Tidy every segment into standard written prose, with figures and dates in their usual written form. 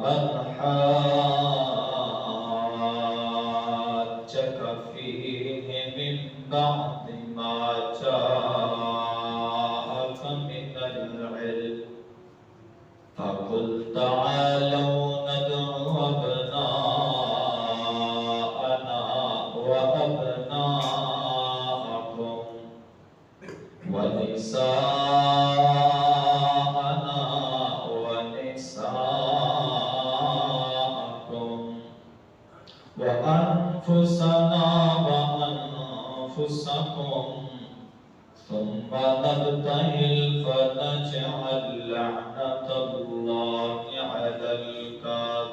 ومن حاجك فيه من بعد ما جاءك من العلم فقل تعالوا ندع أبناءنا وأبناءكم ونساءنا ونساءكم وأنفسنا وأنفسكم ثم نبتهل فنجعل لعنة الله على الكاذبين.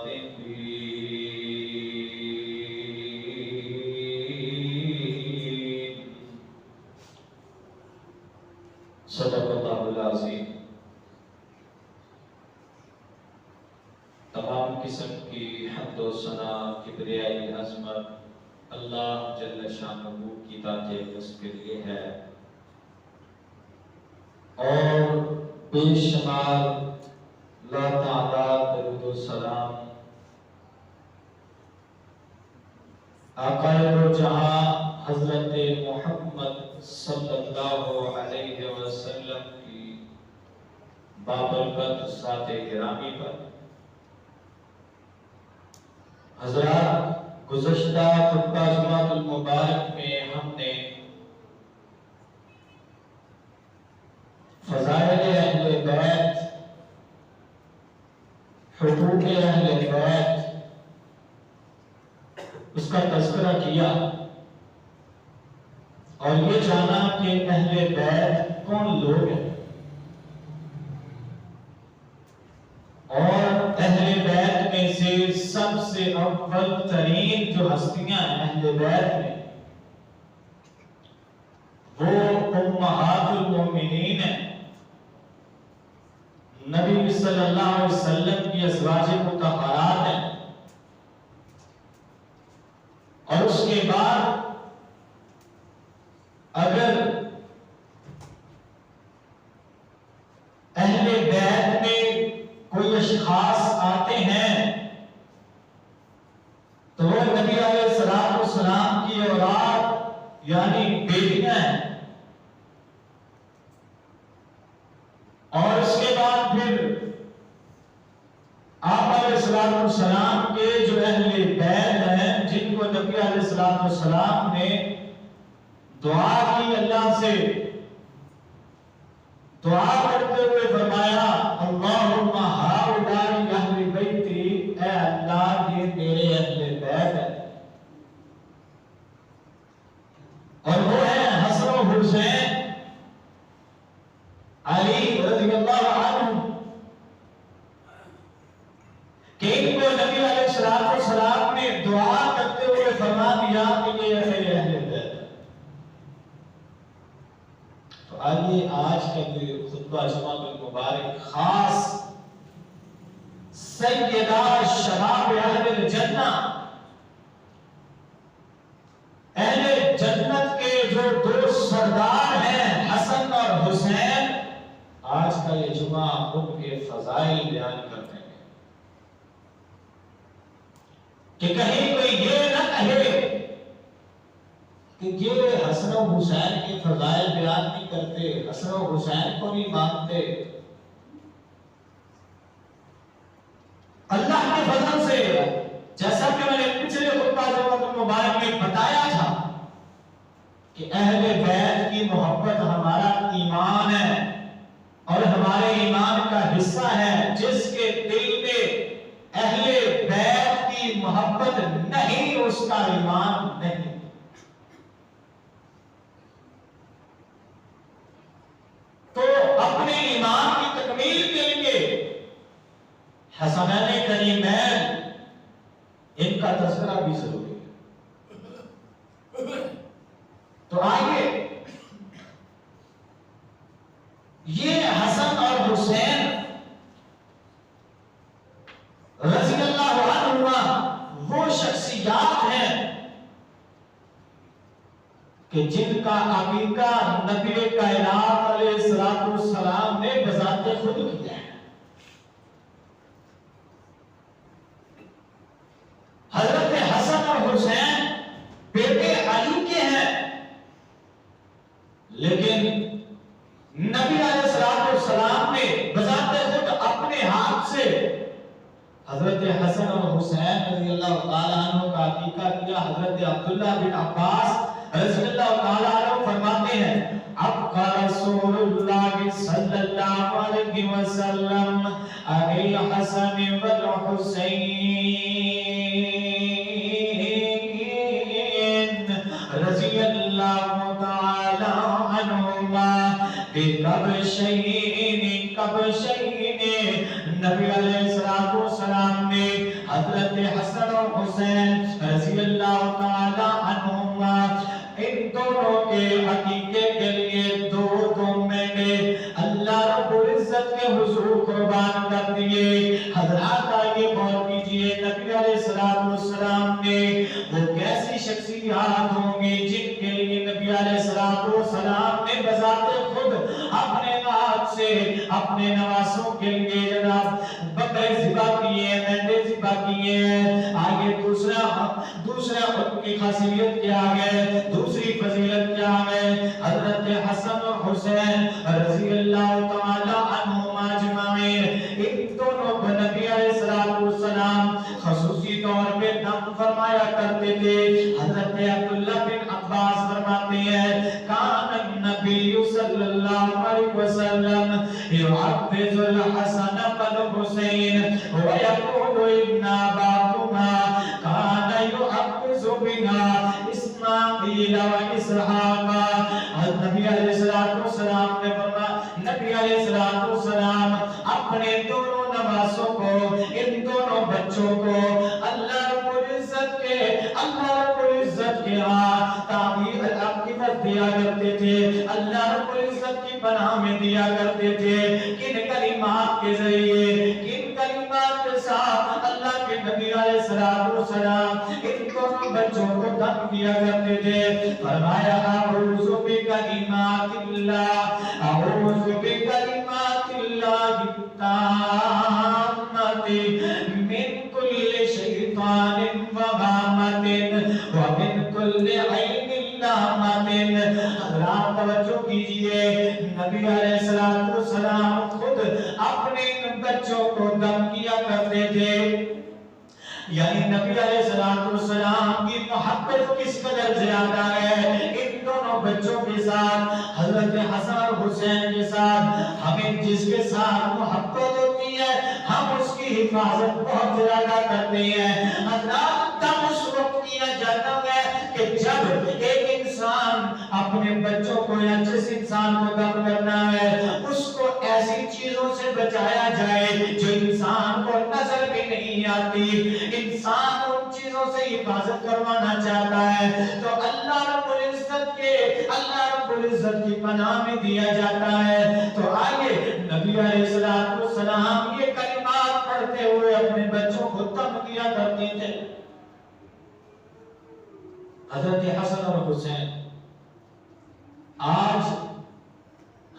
صدق اللہ العظیم. تمام قسم کی حمد و ثنا کبریائی عظمت اللہ جل شانہ کی ذات اقدس کے لیے ہے، اور بے شمار لا تعداد درود و سلام آقا دو جہاں حضرت محمد صلی اللہ علیہ وسلم کی بابرکت ذات گرامی پر. حضرات، گزشتہ خطبہ جمعۃ المبارک میں ہم نے فضائل اہل بیت، حقوق اہل بیت، اس کا تذکرہ کیا اور یہ جانا کہ اہل بیت کون لوگ ہیں، اور اہل بیت میں سے سب سے اول ترین جو ہستیاں اہل بیت میں وہ امہات المومنین ہیں، نبی صلی اللہ علیہ وسلم کی ازواج مطہرات ہیں. اور اس کے بعد اگر اہل بیت میں کوئی اشخاص آتے ہیں تو وہ نبی علیہ السلام کی اولاد یعنی بیٹیاں ہیں. اور اس کے بعد پھر آپ علیہ السلام کے جو اہل بیت ہیں جن کو نبی علیہ السلام نے دعا کی، اللہ سے دعا کرتے ہوئے فرمایا اللہم ہؤلاء اہل بیتی، اے اللہ یہ میرے اہل بیت ہیں، اور وہ ہیں حسن و حسین علی رضی اللہ عنہ، کہ ان کو نبی علیہ السلام نے دعا کرتے ہوئے فرما دیا کہ یہ میرے اہل بیت ہے. تو آئیے آج کا خطبہ جمعۃ المبارک خاص سیدہ شباب اہل الجنہ، اہل جنت کے جو دو سردار ہیں حسن اور حسین، آج کا یہ جمعہ ان کے فضائل بیان کرتے ہیں کہ کہیں کوئی یہ نہ کہے کہ یہ حسن و حسین کے فضائل بیان نہیں کرتے، حسن و حسین کو نہیں مانتے. اللہ کے فضل سے جیسا کہ میں نے پچھلے خطبہ جمعۃ المبارک میں بتایا تھا کہ اہل بیت کی محبت ہمارا ایمان ہے اور ہمارے ایمان کا حصہ ہے. جس کے دل میں اہل بیت کی محبت نہیں اس کا ایمان نہیں. تو اپنے ایمان کی تکمیل کے لیے حسنین کریمین ان کا تذکرہ بھی ضروری ہے. تو آئیے یہ حسن اور حسین رضی اللہ عنہما وہ شخصیات ہیں کہ جن کا عقیقہ نبی کائنات علیہ السلام نے بذات خود کیا ہے. سے حضرت حسن اور حسین رضی اللہ تعالیٰ عنہ کا عقیقہ کیا۔ حضرت عبداللہ بن عباس رضی اللہ تعالیٰ عنہ فرماتے ہیں ابقى رسول اللہ صلی اللہ علیہ وسلم علی الحسن والحسین رضی اللہ تعالیٰ عنہما کبشین نبی علیہ السلام نے حضرت حسن اور حسین رضی اللہ تعالیٰ عنہما ان دونوں کے عقیقے کے لیے دو مہینے اللہ رب العزت کے حضور قربان کر دیے۔ حضرات آئیے غور کیجئے نبی علیہ السلام نے وہ کیسی شخصیات ہوں گی جن کے لیے نبی علیہ السلام نے بذات خود اپنے ہاتھ سے اپنے نواسوں کے لیے جناب بکرے ذبح کیے، مینڈے ذبح کیے۔ آگے دوسرا ان کی خاصیت کیا ہے، دوسری فضیلت کیا ہے؟ حضرت حسن اور حسین رضی اللہ تعالی عنہما اجمعین ان دونوں کو نبی علیہ السلام خصوصی طور پہ دم فرمایا کرتے تھے۔ حضرت عبداللہ بن عباس فرماتے ہیں کان النبی صلی اللہ علیہ وسلم يحفظ الحسن والحسین ويقول ان اباهما كان يحفظ بنا اسماعیل و اسحاق۔ نبی علیہ السلام نے فرمایا نبی علیہ السلام اپنے دونوں نواسوں کو، ان دونوں بچوں کو اللہ رب العزت کے تعمیر عاقبت دیا کرتے تھے، اللہ رب العزت کی پناہ میں دیا کرتے تھے۔ کن کلمات کے ذریعے، کن کلمات کے ساتھ اللہ کے نبی علیہ السلام ان دونوں بچوں کو دم دیا کرتے تھے۔ فرمایا اعوذ بکلمات اللہ، اعوذ بکلمات اللہ التامات من کل شیطان وہامت ومن کل عین لامت۔ حضرات توجہ کیجئے نبی علیہ السلام خود اپنے بچوں کو دم کیا کرتے تھے، یعنی نبی علیہ السلام کی محبت کس قدر زیادہ ہے ان دونوں بچوں کے ساتھ، حضرت حسن اور حسین کے ساتھ۔ ہمیں جس کے ساتھ محبت ہوتی ہے ہم اس کی حفاظت بہت زیادہ کرتے ہیں۔ حضرات دم اس وقت کیا جاتا ہے کہ جب ایک انسان اپنے بچوں کو یا جس انسان کو دم کرنا ہے اس کو ایسی چیزوں سے بچایا جائے جو انسان کو نظر بھی نہیں آتی، انسان ان چیزوں سے حفاظت کروانا چاہتا ہے تو اللہ رب العزت کی پناہ میں دیا جاتا ہے۔ تو آئیے نبی علیہ السلام یہ کلمات پڑھتے ہوئے اپنے بچوں کو دم کیا کرتے تھے۔ حضرت حسن اور حسین، آج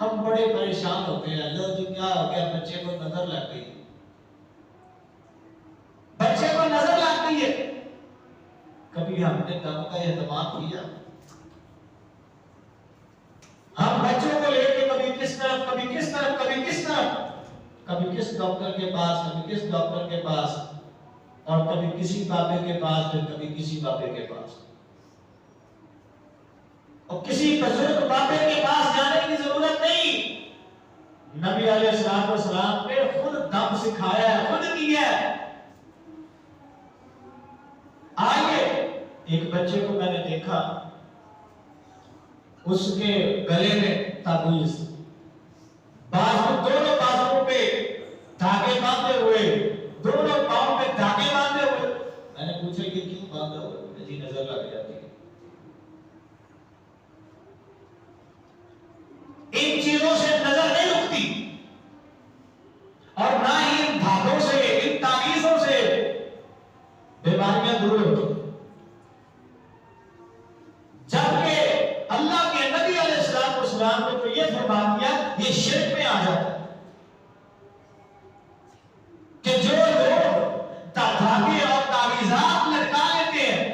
ہم بڑے پریشان ہوتے ہیں، اللہ تو کیا ہو گیا بچے کو نظر لگ گئی، بچے کو نظر لگتی ہے۔ کبھی ہم نے دم کا اہتمام کیا؟ ہم بچوں کو لے کے کبھی کس طرف، کبھی کس طرف، کبھی کس طرف، کبھی کس ڈاکٹر کے پاس، کبھی کس ڈاکٹر کے پاس، اور کبھی کسی بابے کے پاس، پھر کبھی کسی بابے کے پاس، اور کسی بزرگ بابے کے پاس جانے کی ضرورت نہیں۔ نبی علیہ السلام نے خود دم سکھایا ہے، خود کیا ہے۔ آئیے ایک بچے کو میں نے دیکھا، اس کے گلے میں تعویذ، دونوں بازو پہ دھاگے باندھے ہوئے، دونوں پاؤں پہ دھاگے باندھے ہوئے۔ میں نے پوچھا کہ کیوں باندھے ہوئے؟ جی نظر لگ جاتی ہے۔ ان چیزوں سے نظر نہیں رکتی اور نہ ہی ان دھاگوں سے، ان تعویذوں سے بیماریاں دور ہوتی۔ جبکہ اللہ کے نبی علیہ السلام نے تو یہ فرما دیا، یہ شرک میں آ جاتا ہے کہ جو لوگ دھاگے اور تعویذات لٹکا لیتے ہیں،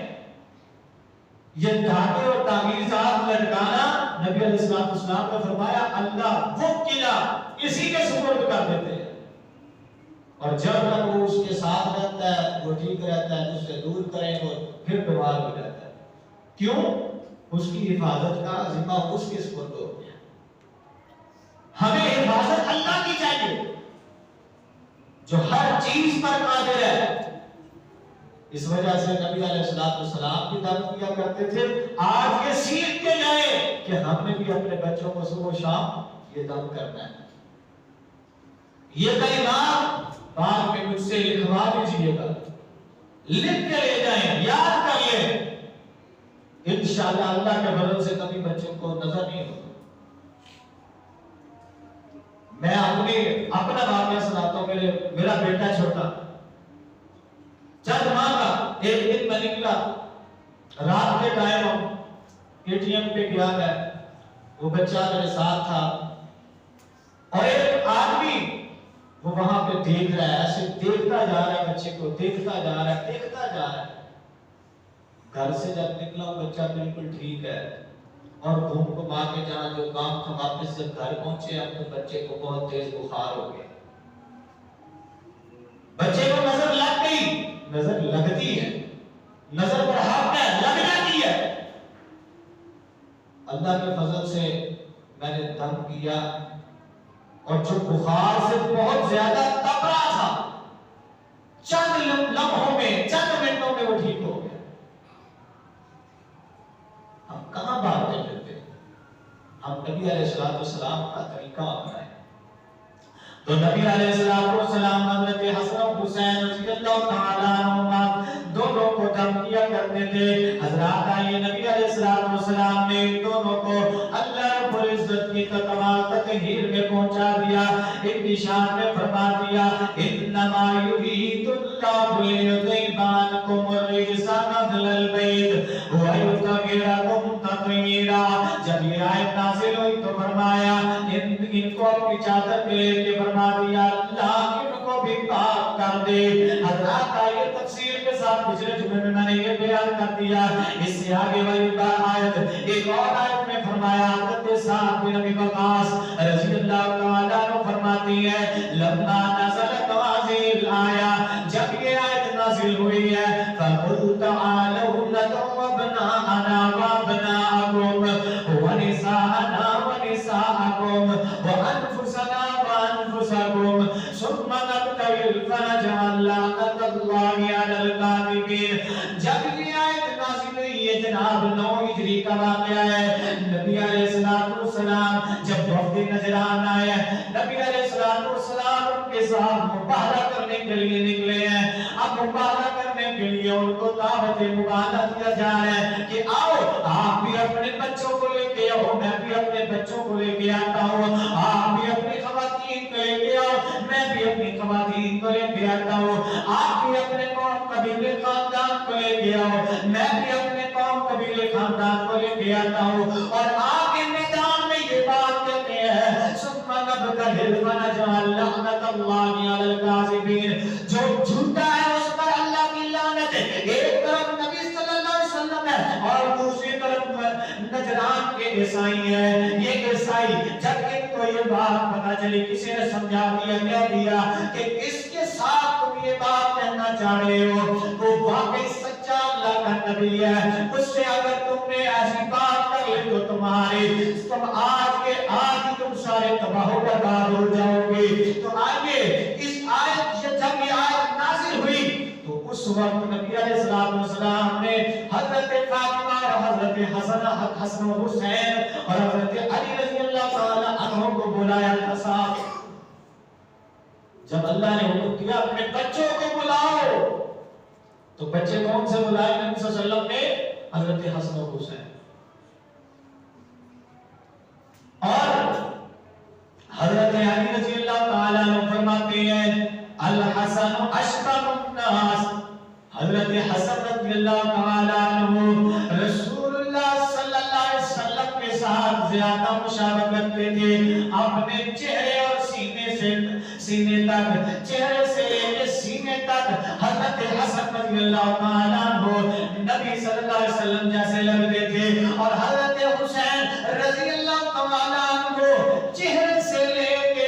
یہ دھاگے اور تعویذات لٹکانا نبی علیہ السلام نے فرمایا اللہ وہ قلعہ اسی کے سپرد کر دیتے ہیں۔ اور جب تک وہ اس کے ساتھ رہتا ہے وہ ٹھیک رہتا ہے، اس سے دور کریں وہ پھر بیمار ہو جاتا ہے. کیوں؟ اس کی حفاظت کا ذمہ اس کے سپرد ہو گیا. ہمیں حفاظت اللہ کی چاہیے جو ہر چیز پر قادر ہے. اس وجہ سے نبی علیہ السلام بھی دم کیا کرتے تھے. آج یہ سیکھ کے جائیں کہ ہم نے بھی اپنے بچوں کو صبح و شام یہ دم کرنا ہے. یہ کلمات بعد میں مجھ سے لکھوا دیجیے گا، لکھ کے لے جائیں، یاد کر لیں. انشاءاللہ اللہ کے فضل سے کبھی بچوں کو نظر نہیں ہوگا. میں اپنا واقعہ سناتا ہوں. میرا بیٹا چھوٹا چند ماہ کا، ایک دن میں نکلا رات کے ٹائم ATM پہ گیا. میں وہ بچہ میرے ساتھ تھا اور ایک آدمی وہ وہاں پہ دیکھ رہا ہے، ایسے دیکھتا جا رہا ہے، بچے کو دیکھتا جا رہا ہے، دیکھتا جا رہا ہے. گھر سے جب نکلا بچہ بالکل ٹھیک ہے اور گھوم گھما کے جہاں جو کام تھا واپس جب گھر پہنچے اپنے بچے کو بہت تیز بخار ہو گیا. بچے کو نظر لگ گئی، نظر لگتی ہے، نظر پر حق ہے، لگ جاتی ہے. اللہ کے فضل سے میں نے دم کیا اور جو بخار سے بہت زیادہ تپ رہا تھا چند لمحوں میں، چند منٹوں میں وہ ٹھیک ہو گیا. ہم کہاں بھاگتے پھرتے؟ ہم نبی علیہ السلام کا طریقہ اپنائیں. تو نبی علیہ السلام حضرت حسن و حسین رضی اللہ تعالیٰ عنہما دونوں کو دم کیا کرتے تھے. حضرات آئیے نبی علیہ السلام نے دونوں کو اللہ رب العزت کی کمال تطہیر میں پہنچا دیا. ایک نشان میں فرما دیا انما یرید اللہ لیذہب عنکم الرجس اہل البیت ویطہرکم تطہیرا. جب یہ آیت نازل ہوئی تو فرمایا ان کو اپنی چادر پہ لے کے فرما دیا اللہ ان کو بھی پاک کر دے. حضرات آئیے تفسیر کے ساتھ پچھلے جمعے میں نے یہ بیان کر دیا. اس سے آگے والی آیت ایک اور آیت میں فرمایا حضرت سعد بن ابی وقاص رضی اللہ تعالیٰ عنہ فرماتی ہے لما نزلت هذه الآیہ، جب یہ آیت نازل ہوئی ہے فَقُلْ تَعَالَوْا نَدْعُ أَبْنَاءَنَا وَأَبْنَاءَكُمْ وَنِسَاءَنَا وَنِسَاءَكُمْ وَأَنفُسَنَا وَأَنفُسَكُمْ ثُمَّ نَبْتَهِلْ فَنَجْعَلْ لَعْنَتَ اللَّهِ عَلَى الْكَاذِبِينَ. جب یہ آیت نازل ہوئی ہے جناب 9 ہجری کا واقعہ ہے. نبی علیہ السلام جب وفد نجران آئے، نبی علیہ السلام ان کے ساتھ مباہلہ کرنے کے لیے نکلے ہیں. اب مباہلہ کرنے کے لیے ان کو دعوت مباہلہ دیا جا رہا ہے کہ آؤ آپ بھی اپنے بچوں کو لے کے آؤ، میں بھی اپنے بچوں کو لے کے آتا ہوں. آپ بھی اپنی خواتین کو لے کے آؤ، میں بھی اپنی خواتین کو لے کے آتا ہوں. آپ بھی اپنے قوم قبیلے خاندان کو لے کے آؤ، میں بھی اپنے قوم قبیلے خاندان کو لے کے آتا ہوں. اور آپ کے میدان میں یہ بات کہتے ہیں ثم نبتہل فنجعل لعنت اللہ علی الکاذبین. جو جھوٹا ہے اس پر اللہ کی لعنت ہے. ایک طرف نبی صلی اللہ علیہ وسلم ہے اور دوسری طرف نجران کے عیسائی ہیں. یہ عیسائی جب ان کو یہ بات پتہ چلی کسی نے سمجھا دیا کہہ دیا کہ اس کے ساتھ تم یہ بات کہنا چاہ رہے ہو وہ واقعی سچا اللہ کا نبی ہے. اس سے اگر تم نے ایسی بات کر لی تو تم آج کے آج ہی تم سارے تباہ و برباد ہو جاؤ گے. تو آئیے اس آیت جب یہ آیت نازل ہوئی تو اس وقت نبی علیہ السلام نے حضرت فاطمہ اور حضرت حسن و حسین اور حضرت علی رضی اللہ تعالی عنہ کو بلایا تھا. صاحب جب اللہ نے حکم کیا اپنے بچوں کو بلاؤ تو بچے کون سے بلائے نبی صلی اللہ علیہ وسلم نے؟ حضرت حسن و حسین. اور حضرت علی رضی اللہ تعالی عنہ فرماتے ہیں الحسن اشرف الناس. حضرت حسن رضی اللہ تعالی عنہ رسول اللہ صلی اللہ علیہ وسلم کے ساتھ زیادہ مشابہت رکھتے تھے. اپنے چہرے اور سینے تک، چہرے سے لے کے سینے تک حضرت حسن رضی اللہ تعالی عنہ نبی صلی اللہ علیہ وسلم جیسے لگتے تھے. اور حضرت حسین رضی اللہ تعالی عنہ چہرے سے لے کے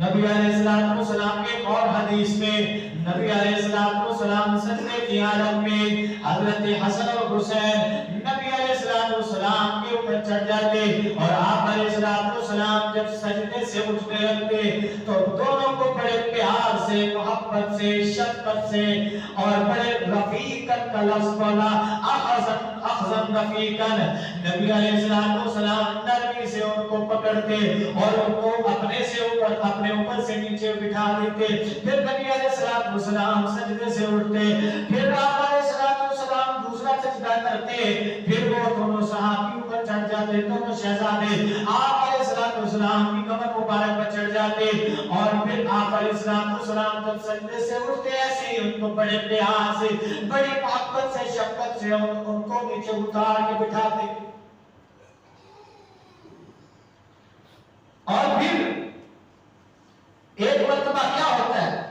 نبی علیہ السلام کے اور حدیث میں نبی علیہ السلام سجدے کی حالت میں حضرت حسن اور حسین نبی علیہ السلام کے اوپر چڑھ جاتے اور آپ علیہ السلام جب سجدے سے اٹھنے لگتے تو دونوں کو بڑے پیار سے محبت سے شفقت سے اور بڑے رفیقت کا لفظ بولا اخذن رفیقن نبی علیہ السلام نرمی سے ان کو پکڑتے اور ان کو اپنے اوپر سے نیچے بٹھا دیتے پھر نبی علیہ السلام سجدے سے اٹھتے پھر آپ علیہ السلام دوسرا سجدہ کرتے پھر وہ دونوں صحابی اوپر چڑھ جاتے دونوں شہزادے آپ علیہ السلام کی کمر مبارک پر چڑھ جاتے اور پھر آپ علیہ السلام جب سجدے سے اٹھتے ایسے ہی ان کو بڑے پیار سے بڑی محبت سے شفقت سے ان کو نیچے اتار کے بٹھاتے اور پھر ایک مرتبہ کیا ہوتا ہے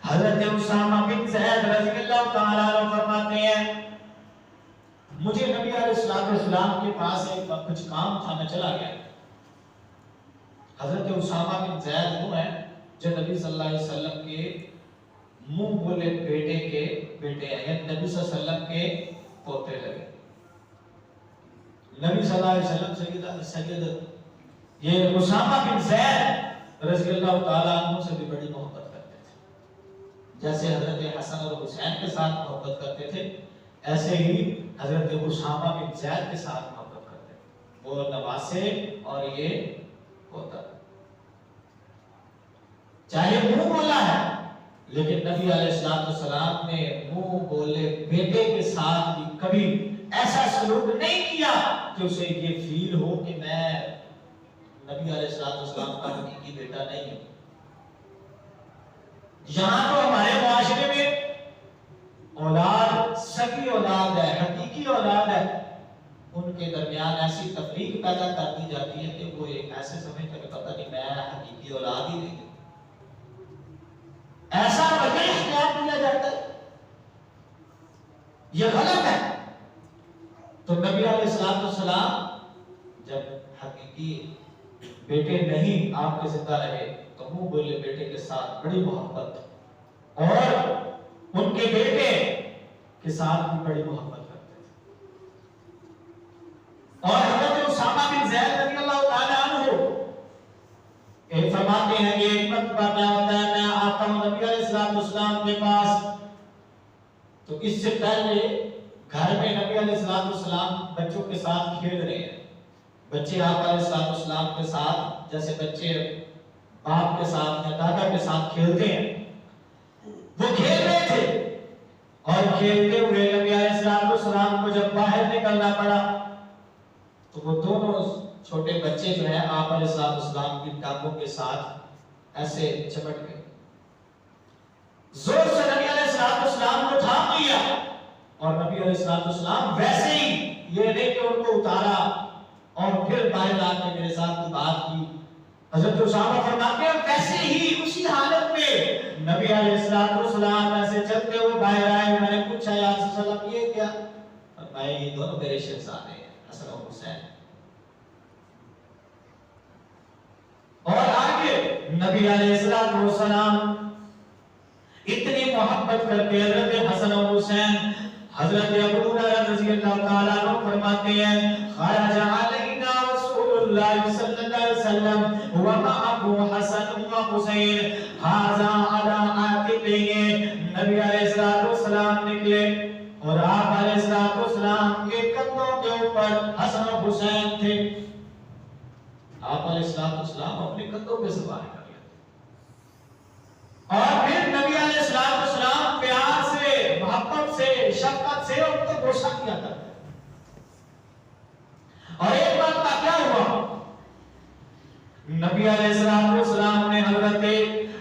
حضرت اسامہ بن زید رضی اللہ تعالیٰ عنہ فرماتے ہیں مجھے نبی علیہ السلام کے پاس ایک کچھ کام تھا میں چلا گیا حضرت اسامہ بن زید وہ ہیں جو نبی صلی اللہ علیہ وسلم کے منہ بولے بیٹے کے بیٹے ہیں یعنی نبی صلی اللہ علیہ وسلم کے پوتے لگے نبی صلی اللہ علیہ وسلم سید یہ اسامہ بن زید رضی اللہ تعالیٰ عنہ سے بھی بڑی محبت کرتے تھے جیسے حضرت حسن اور حسین کے ساتھ محبت کرتے تھے ایسے ہی حضرت اسامہ بن زید کے ساتھ محبت کرتے تھے وہ نواسے اور یہ ہوتا چاہے منہ بولا ہے لیکن نبی علیہ السلام نے منہ بولے بیٹے کے ساتھ بھی کبھی ایسا سلوک نہیں کیا کہ اسے یہ فیل ہو کہ میں نبی علیہ السلام کا حقیقی بیٹا نہیں ہوں یہاں تو ہمارے معاشرے میں اولاد سکی اولاد ہے حقیقی اولاد ہے ان کے درمیان ایسی تفریق پیدا کر دی جاتی ہے کہ وہ ایک ایسے سمجھتے کہ پتہ نہیں میں حقیقی اولاد ہی نہیں ایسا وجہ اختیار کیا جاتا ہے یہ غلط ہے تو نبی علیہ السلام جب حقیقی بیٹے نہیں آپ کے زندہ رہے تو منہ بولے بیٹے کے ساتھ بڑی محبت اور ان کے بیٹے کے ساتھ بھی بڑی محبت کرتے تھے اور حضرت اسامہ بن زید رضی اللہ تعالیٰ عنہ ایک فرماتے ہیں کہ ایک مرتبہ کیا ہوتا ہے میں آتا ہوں نبی علیہ السلام کے پاس تو اس سے پہلے گھر میں نبی علیہ السلام بچوں کے ساتھ کھیل رہے ہیں بچے آپ علیہ السلام کے ساتھ جیسے بچے باپ کے ساتھ یا دادا کے ساتھ کھیلتے ہیں وہ کھیل رہے تھے اور کھیلتے ہوئے نبی علیہ السلام کو جب باہر نکلنا پڑا تو وہ دونوں چھوٹے بچے جو ہیں آپ علیہ السلام کی ٹانگوں کے ساتھ ایسے چپٹ گئے زور سے نبی علیہ السلام کو تھام لیا اور نبی علیہ السلام ویسے ہی یہ نہیں کہ ان کو اتارا اور پھر باہر آ کے میرے ساتھ کی بات کی حضرت اسامہ فرماتے ہیں ویسے ہی اسی حالت میں نبی علیہ السلام ایسے چلتے ہوئے باہر آئے میں نے پوچھا یا رسول اللہ یہ کیا فرمایا یہ دونوں میرے شہزادے ہیں حسن اور حسین اور آگے نبی علیہ السلام اتنی محبت کرتے حضرت حسن اور حسین حضرت ابو ہریرہ رضی اللہ تعالیٰ عنہ فرماتے ہیں خرج علینا رسول اللہ صلی اللہ علیہ وسلم ومعه حسن و حسین هذا على عاتقه نبی علیہ السلام نکلے اور آپ علیہ السلام کے کندھوں کے اوپر حسن و حسین تھے آپ علیہ السلام اپنے کندھوں پہ سوار کر لیتے اور پھر نبی علیہ السلام پیار سے محبت سے شفقت سے ان کو بوسہ کیا کرتے اور ایک بات کا کیا ہوا نبی علیہ السلام نے حضرت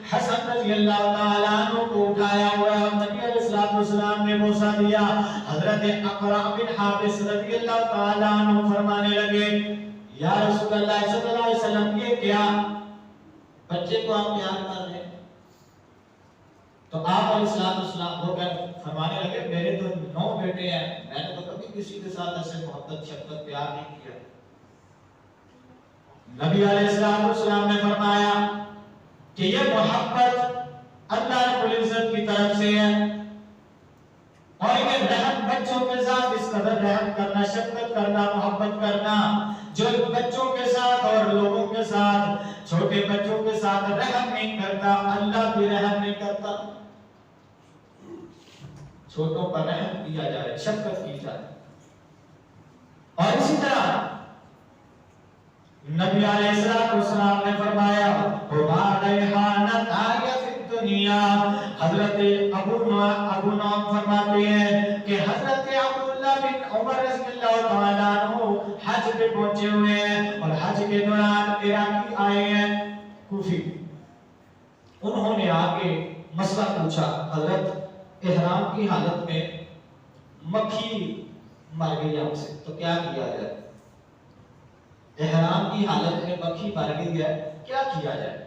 حسن رضی اللہ تعالیٰ عنہ کو اٹھایا ہوا اور نبی علیہ السلام نے بوسہ دیا حضرت اقرع بن حابس رضی اللہ تعالیٰ عنہ فرمانے لگے یا رسول اللہ صلی اللہ علیہ وسلم یہ کیا بچے کو آپ پیار کر رہے ہیں تو آپ علیہ السلام ہو کر فرمانے لگے میرے تو 9 بیٹے ہیں میں نے تو کبھی کسی کے ساتھ ایسے محبت شفقت پیار نہیں کیا نبی علیہ السلام نے فرمایا کہ یہ محبت اللہ رب العزت کی طرف سے ہے، اور یہ رحم بچوں کے ساتھ اس قدر رحم کرنا، شفقت کرنا، محبت کرنا، جو بچوں کے ساتھ اور لوگوں کے ساتھ، چھوٹے بچوں کے ساتھ رحم نہیں کرتا، اللہ بھی رحم نہیں کرتا۔ چھوٹوں پر رحم کیا جائے، شفقت کی جائے۔ اور اسی طرح نبی علیہ السلام نے فرمایا دنیا، حضرت ابو نعیم فرماتے ہیں کہ حضرت عبداللہ بن عمر رضی اللہ تعالیٰ عنہ حج پہ پہنچے ہوئے ہیں اور حج کے دوران عراقی آئے ہیں کوفی، انہوں نے آ کے مسئلہ پوچھا، حضرت احرام کی حالت میں مکھی مر گئی ہم سے تو کیا کیا جائے؟ احرام کی حالت میں مکھی مر گئی ہے، کیا کیا جائے؟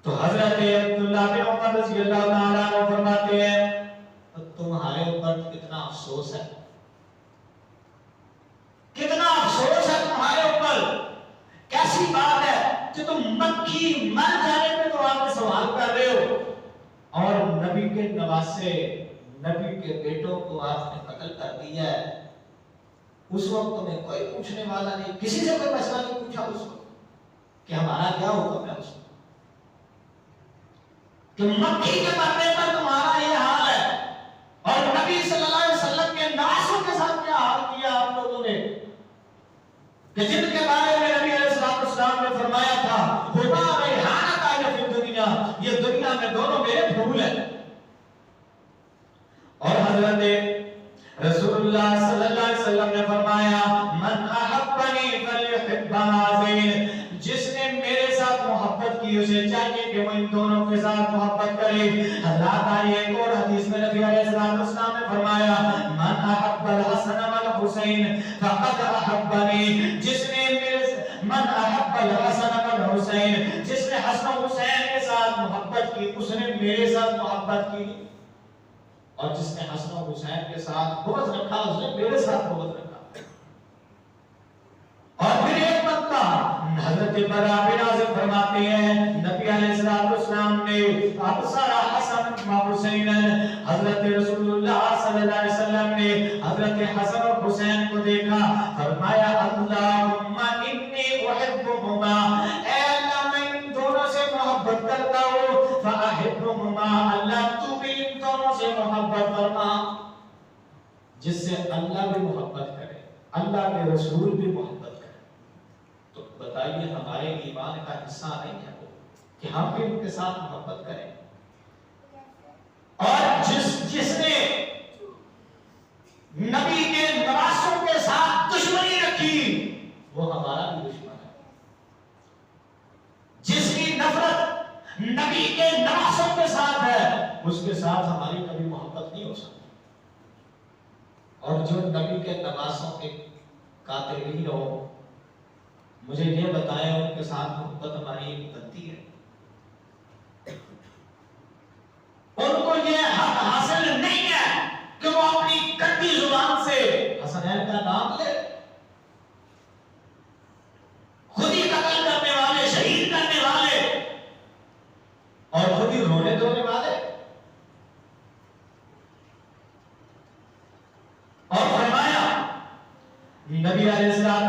تو حضرت عبداللہ بن عمر رضی اللہ تعالیٰ عنہ فرماتے ہیں تمہارے اوپر کتنا افسوس ہے، کتنا افسوس ہے تمہارے اوپر، کیسی بات ہے کہ تم مکھی مر جانے پہ تو آپ سوال کر رہے ہو، اور نبی کے نواسے، نبی کے بیٹوں کو آپ نے قتل کر دیا ہے۔ اس وقت تمہیں کوئی پوچھنے والا نہیں، کسی سے کوئی مسئلہ نہیں پوچھا اس وقت کہ ہمارا کیا حکم ہے اس وقت، کہ مکھی کے مرنے پر تمہارا یہ حال ہے، اور نبی صلی اللہ علیہ وسلم کے نواسوں کے ساتھ کیا حال کیا آپ لوگوں نے، کہ جن کے بارے میں نبی علیہ السلام نے فرمایا تھا ہما ریحانۃ فی الدنیا، یہ دنیا میں دونوں میرے پھول ہیں۔ اور حضرت رسول اللہ صلی اللہ علیہ وسلم نے فرمایا من احبنی فلیحب ہذین، جس نے میرے ساتھ محبت کی اسے چاہیے کہ وہ ان دونوں کے ساتھ محبت کرے۔ حضرات آئیے ایک اور حدیث میں نبی علیہ السلام نے فرمایا من احب الحسن والحسین فقد احبنی، جس نے من احب الحسن والحسین، جس نے حسن و حسین کے ساتھ محبت کی اس نے میرے ساتھ محبت کی، اور جس نے حسن و حسین کے ساتھ بغض رکھا اس نے میرے ساتھ بغض رکھا۔ اور پھر ایک مرتبہ حضرت برا بن عازب فرماتے ہیں نبی علیہ السلام نے ابصر حسن و حسین، حضرت رسول اللہ صلی اللہ علیہ وسلم نے حضرت حسن اور حسین کو دیکھا، فرمایا اللہم انی احبہما، اے اللہ میں ان دونوں سے محبت کرتا ہوں، فاحبہما، اللہ تو بھی ان دونوں سے محبت کرنا، جس سے اللہ بھی محبت کرے، اللہ کے رسول بھی محبت کرے۔ تو بتائیے ہمارے ایمان کا حصہ نہیں ہے وہ کہ ہم بھی ان کے ساتھ محبت کریں، اور جس نے نبی کے نواسوں کے ساتھ دشمنی رکھی وہ ہمارا بھی دشمن ہے، جس کی نفرت نبی کے نواسوں کے ساتھ ہے اس کے ساتھ ہماری کبھی محبت نہیں ہو سکتی، اور جو نبی کے نواسوں کے قاتل نہیں رہو، مجھے یہ بتائیں ان کے ساتھ محبت ہماری بنتی ہے؟ ان کو یہ حق حاصل نہیں ہے کہ وہ اپنی گندی زبان سے حسنین کا نام لے، خود ہی قتل کرنے والے، شہید کرنے والے اور خود ہی رونے دھونے والے۔ اور فرمایا نبی علیہ السلام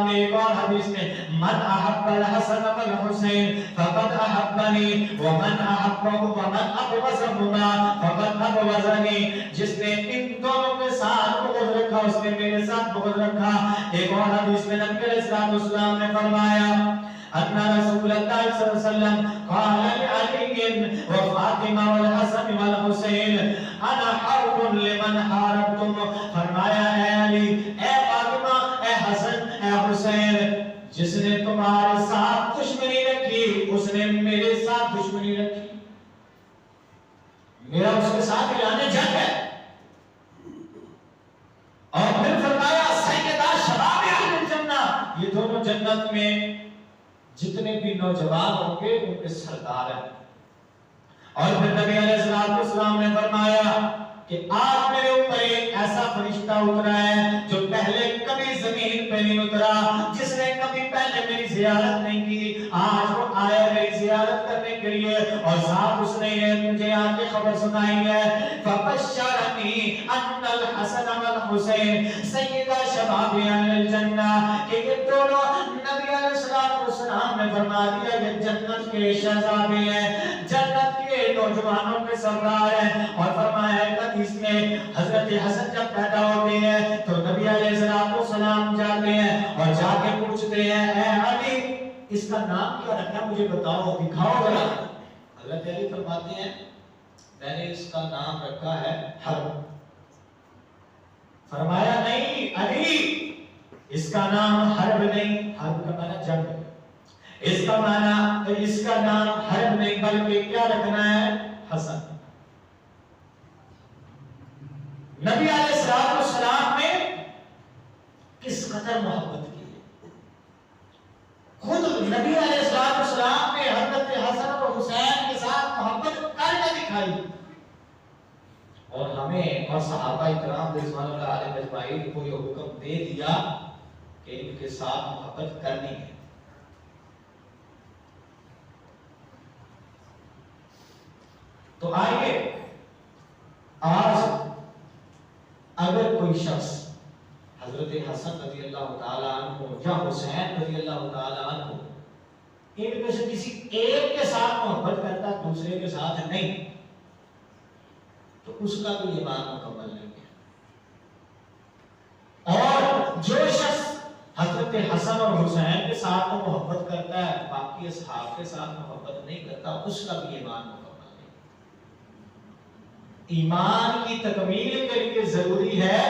نے ایک اور حدیث میں من احب الحسن والحسین فقد احبنی ومن ابغضهما فقد ابغضنی، جس نے ان دونوں کے ساتھ بغض رکھا اس نے میرے ساتھ بغض رکھا۔ ایک اور حدیث میں نبی علیہ السلام نے فرمایا ان رسول اللہ صلی اللہ علیہ وسلم قال لعلی وفاطمہ والحسن والحسین انا حرب لمن حاربتم، فرمایا اے علی، اے فاطمہ، اے حسن، اے حسین، جس نے تمہارے ساتھ دشمنی رکھی اس نے میرے ساتھ دشمنی رکھی، میرا اس کے ساتھ اعلان جنگ ہے۔ اور پھر فرمایا سیدہ شباب اہل الجنہ، یہ دونوں جنت میں جتنے بھی نوجوان ہوں گے ان کے سردار ہیں۔ اور پھر نبی علیہ السلام نے فرمایا کہ کہ آج میرے اوپر ایک ایسا فرشتہ اترا ہے جو پہلے کبھی زمین پہ نہیں اترا، جس نے کبھی پہلے میری زیارت نہیں کی، آج وہ آیا میری زیارت کرنے کے لیے، اور ساتھ اس نے یہ مجھے آگے خبر سنائی ہے فبشرنی ان الحسن والحسین سیدا شباب اہل الجنہ، کہ یہ دونوں نبی علیہ السلام نے فرما دیا کہ جنت کے شہزادے ہیں، جنت کے نوجوانوں کے سردار ہیں، اور فرمایا حدیث میں حضرت حسن جب پیدا ہوتے ہیں تو نبی علیہ السلام جاتے ہیں اور جا کے پوچھتے ہیں اے علی اس کا نام کیا رکھنا مجھے بتاؤ دکھاؤ ذرا۔ حضرت علی فرماتے ہیں میں نے اس کا نام رکھا ہے حرب۔ فرمایا نہیں علی اس کا نام حرب نہیں، حرب کا معنی جنگ، اس کا نام حرب نہیں بلکہ کیا رکھنا ہے حسن۔ نبی علیہ السلام نے کس قدر محبت کی ہے، خود نبی علیہ السلام نے حضرت حسن اور حسین کے ساتھ محبت کر کے دکھائی، اور ہمیں اور صحابہ کرام رضوان اللہ علیہم اجمعین کو یہ حکم دے دیا کہ ان کے ساتھ محبت کرنی ہے۔ تو آئیے آج اگر کوئی شخص حضرت حسن رضی اللہ تعالی عنہ یا حسین رضی اللہ تعالی عنہ ان میں سے کسی ایک کے ساتھ محبت کرتا ہے دوسرے کے ساتھ نہیں، تو اس کا تو ایمان مکمل نہیں ہے۔ اور جو شخص حضرت حسن اور حسین کے ساتھ محبت کرتا ہے باقی اصحاب کے ساتھ محبت نہیں کرتا، اس کا بھی ایمان مکمل۔ ایمان کی تکمیل کے لیے ضروری ہے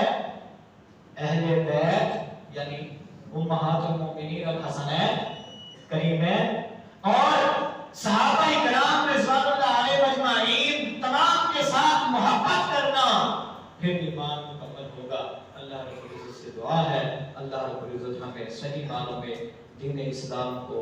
اہل بیت یعنی امہات المؤمنین الحسنین کریمین اور صحابہ کرام رضوان اللہ علیہم اجمعین تمام کے ساتھ محبت کرنا، پھر ایمان مکمل ہوگا۔ اللہ رب العزت سے دعا ہے اللہ رب العزت ہمیں صحیح معنوں میں دین اسلام کو